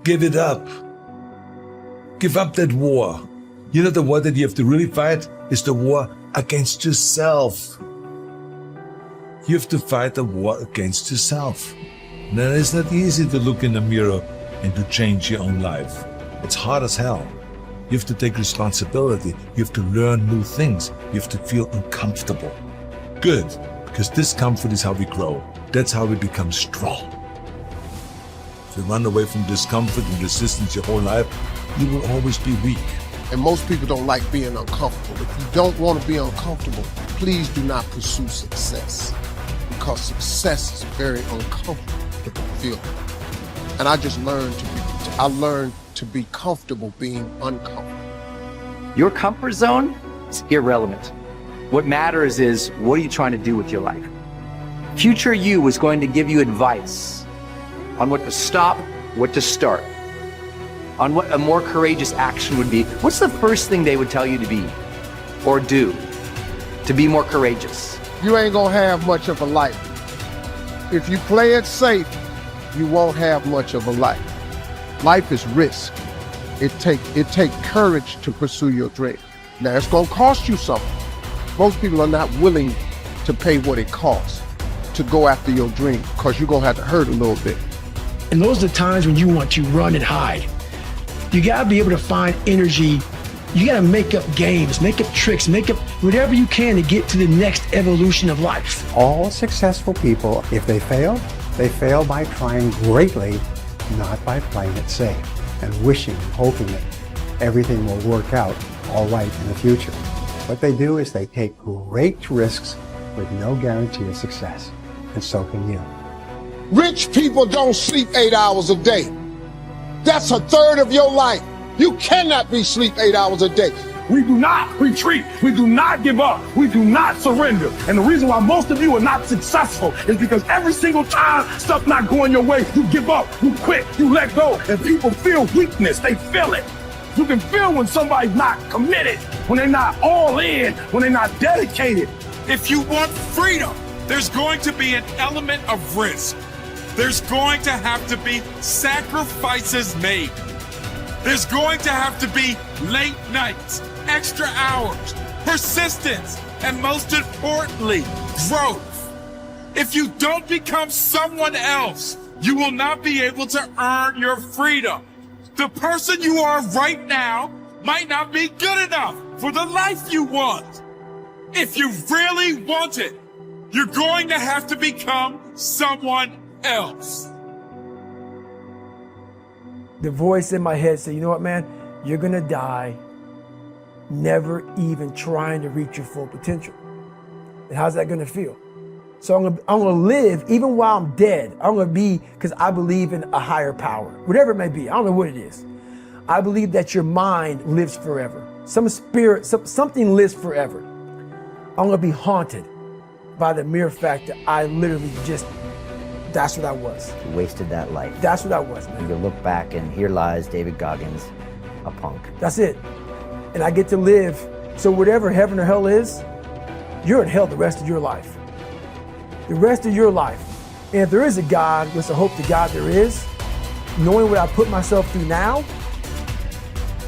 Give it up. Give up that war. You know, the war that you have to really fight is the war against yourself. You have to fight a war against yourself. Now, it's not easy to look in the mirror and to change your own life. It's hard as hell. You have to take responsibility. You have to learn new things. You have to feel uncomfortable. Good, because discomfort is how we grow. That's how we become strong. If you run away from discomfort and resistance your whole life, you will always be weak. And most people don't like being uncomfortable. If you don't want to be uncomfortable, please do not pursue success, because success is very uncomfortable feeling. And I just learned to be comfortable being uncomfortable. Your comfort zone is irrelevant. What matters is, what are you trying to do with your life? Future you is going to give you advice on what to stop, what to start, on what a more courageous action would be. What's the first thing they would tell you to be or do to be more courageous? You ain't gonna have much of a life. If you play it safe, you won't have much of a life. Life is risk. It take courage to pursue your dream. Now, it's gonna cost you something. Most people are not willing to pay what it costs to go after your dream, because you're gonna have to hurt a little bit. And those are the times when you want to run and hide. You gotta be able to find energy. You gotta make up games, make up tricks, make up whatever you can to get to the next evolution of life. All successful people, if they fail by trying greatly, not by playing it safe and wishing and hoping that everything will work out all right in the future. What they do is they take great risks with no guarantee of success, and so can you. Rich people don't sleep 8 hours a day. That's a third of your life. You cannot be sleep 8 hours a day. We do not retreat. We do not give up. We do not surrender. And the reason why most of you are not successful is because every single time stuff not going your way, you give up, you quit, you let go. And people feel weakness. They feel it. You can feel when somebody's not committed, when they're not all in, when they're not dedicated. If you want freedom, there's going to be an element of risk. There's going to have to be sacrifices made. There's going to have to be late nights, extra hours, persistence, and most importantly, growth. If you don't become someone else, you will not be able to earn your freedom. The person you are right now might not be good enough for the life you want. If you really want it, you're going to have to become someone else. The voice in my head said, you know what, man? You're gonna die never even trying to reach your full potential. And how's that gonna feel? So I'm gonna live even while I'm dead. I'm gonna be, because I believe in a higher power, whatever it may be. I don't know what it is. I believe that your mind lives forever. Some spirit, something lives forever. I'm gonna be haunted by the mere fact that I literally just, that's what I was. You wasted that life. That's what I was, man. You can look back and here lies David Goggins, a punk. That's it. And I get to live. So whatever heaven or hell is, you're in hell the rest of your life. The rest of your life. And if there is a God, which I hope to God there is, knowing what I put myself through now,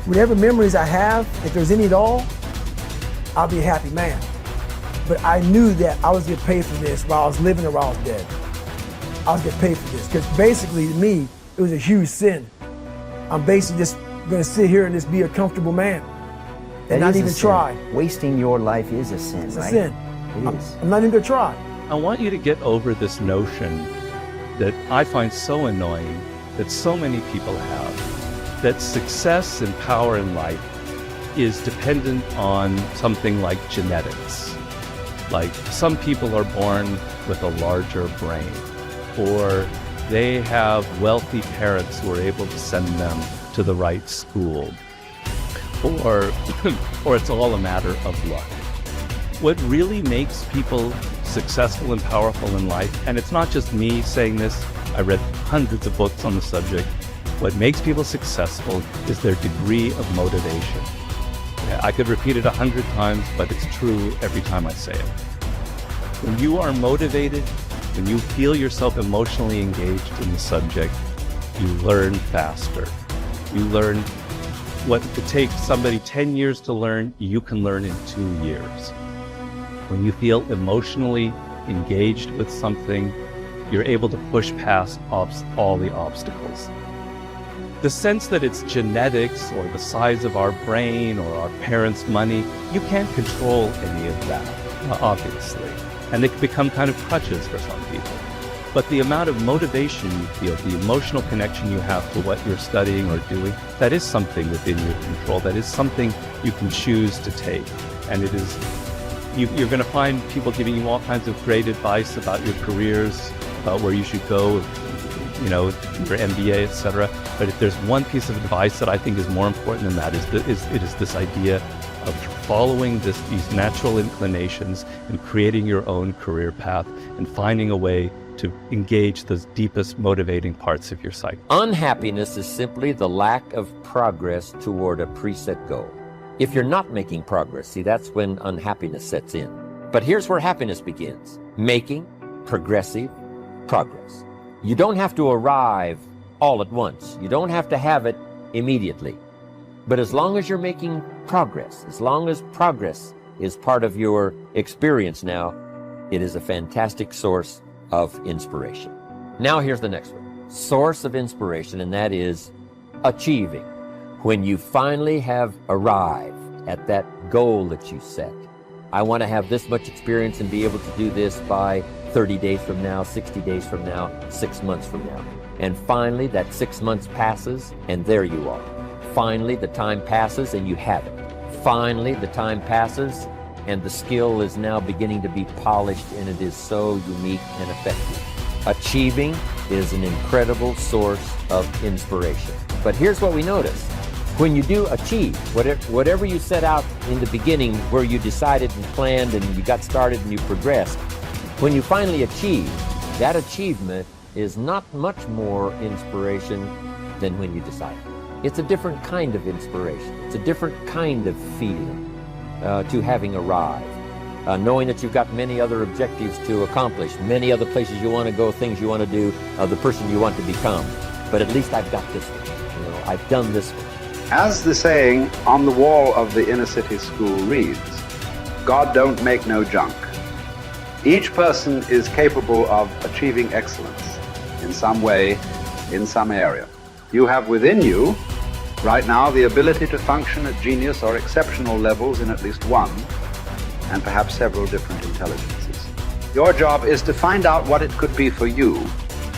whatever memories I have, if there's any at all, I'll be a happy man. But I knew that I was getting paid for this while I was living or while I was dead. I was getting paid for this, because basically to me, it was a huge sin. I'm basically just gonna sit here and just be a comfortable man and not even try. Wasting your life is a sin, It's right? a sin. It is. I'm not even gonna try. I want you to get over this notion that I find so annoying that so many people have, that success and power in life is dependent on something like genetics. Like some people are born with a larger brain, or they have wealthy parents who are able to send them to the right school, or it's all a matter of luck. What really makes people successful and powerful in life, and it's not just me saying this, I read hundreds of books on the subject, what makes people successful is their degree of motivation. I could repeat it 100 times, but it's true every time I say it. When you are motivated, when you feel yourself emotionally engaged in the subject, you learn faster. You learn what it takes somebody 10 years to learn, you can learn in 2 years. When you feel emotionally engaged with something, you're able to push past all the obstacles. The sense that it's genetics or the size of our brain or our parents' money, you can't control any of that, obviously. And they can become kind of crutches for some people. But the amount of motivation you feel, the emotional connection you have to what you're studying or doing, that is something within your control. That is something you can choose to take. And it is, you're going to find people giving you all kinds of great advice about your careers, about where you should go, you know, your MBA, etc. But if there's one piece of advice that I think is more important than that, it is this idea of following these natural inclinations and creating your own career path and finding a way to engage the deepest motivating parts of your psyche. Unhappiness is simply the lack of progress toward a preset goal. If you're not making progress, see, that's when unhappiness sets in. But here's where happiness begins: making progressive progress. You don't have to arrive all at once. You don't have to have it immediately. But as long as you're making progress, as long as progress is part of your experience now, it is a fantastic source of inspiration. Now here's the next one. Source of inspiration, and that is achieving. When you finally have arrived at that goal that you set. I want to have this much experience and be able to do this by 30 days from now, 60 days from now, 6 months from now. And finally, that 6 months passes, and there you are. Finally, the time passes, and you have it. Finally, the time passes, and the skill is now beginning to be polished, and it is so unique and effective. Achieving is an incredible source of inspiration. But here's what we notice. When you do achieve, whatever you set out in the beginning, where you decided and planned and you got started and you progressed, when you finally achieve, that achievement is not much more inspiration than when you decided. It's a different kind of inspiration. It's a different kind of feeling to having arrived. Knowing that you've got many other objectives to accomplish, many other places you want to go, things you want to do, the person you want to become. But at least I've got this one. You know, I've done this one. As the saying on the wall of the inner city school reads, God don't make no junk. Each person is capable of achieving excellence in some way, in some area. You have within you, right now, the ability to function at genius or exceptional levels in at least one, and perhaps several different intelligences. Your job is to find out what it could be for you.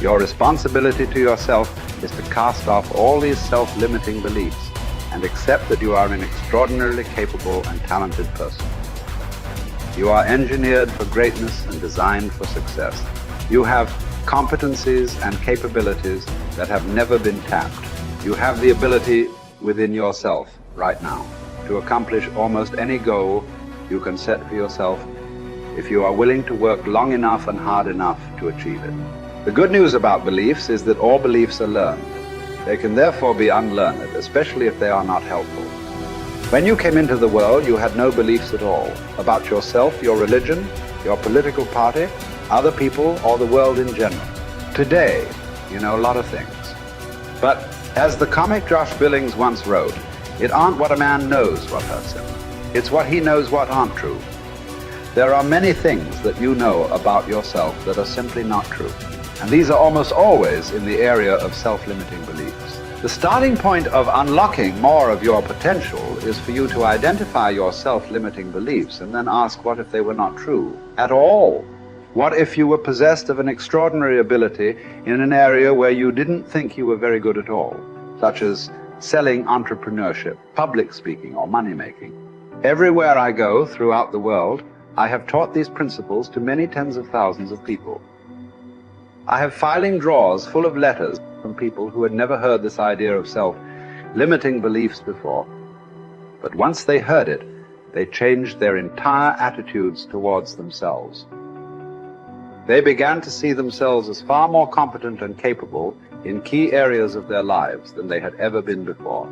Your responsibility to yourself is to cast off all these self-limiting beliefs and accept that you are an extraordinarily capable and talented person. You are engineered for greatness and designed for success. You have competencies and capabilities that have never been tapped. You have the ability within yourself right now to accomplish almost any goal you can set for yourself if you are willing to work long enough and hard enough to achieve it. The good news about beliefs is that all beliefs are learned. They can therefore be unlearned, especially if they are not helpful. When you came into the world, you had no beliefs at all about yourself, your religion, your political party, other people, or the world in general. Today, you know a lot of things. But as the comic Josh Billings once wrote, it aren't what a man knows what hurts him. It's what he knows what aren't true. There are many things that you know about yourself that are simply not true. And these are almost always in the area of self-limiting beliefs. The starting point of unlocking more of your potential is for you to identify your self-limiting beliefs and then ask, what if they were not true at all? What if you were possessed of an extraordinary ability in an area where you didn't think you were very good at all, such as selling, entrepreneurship, public speaking, or money-making? Everywhere I go throughout the world, I have taught these principles to many tens of thousands of people. I have filing drawers full of letters from people who had never heard this idea of self-limiting beliefs before. But once they heard it, they changed their entire attitudes towards themselves. They began to see themselves as far more competent and capable in key areas of their lives than they had ever been before.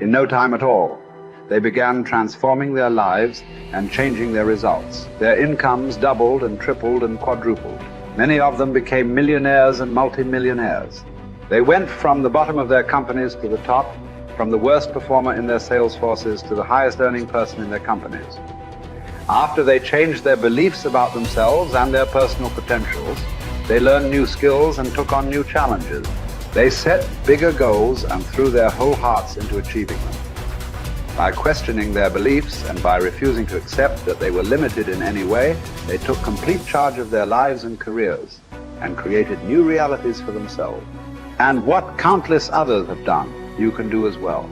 In no time at all, they began transforming their lives and changing their results. Their incomes doubled and tripled and quadrupled. Many of them became millionaires and multimillionaires. They went from the bottom of their companies to the top, from the worst performer in their sales forces to the highest earning person in their companies. After they changed their beliefs about themselves and their personal potentials, they learned new skills and took on new challenges. They set bigger goals and threw their whole hearts into achieving them. By questioning their beliefs and by refusing to accept that they were limited in any way, they took complete charge of their lives and careers and created new realities for themselves. And what countless others have done, you can do as well.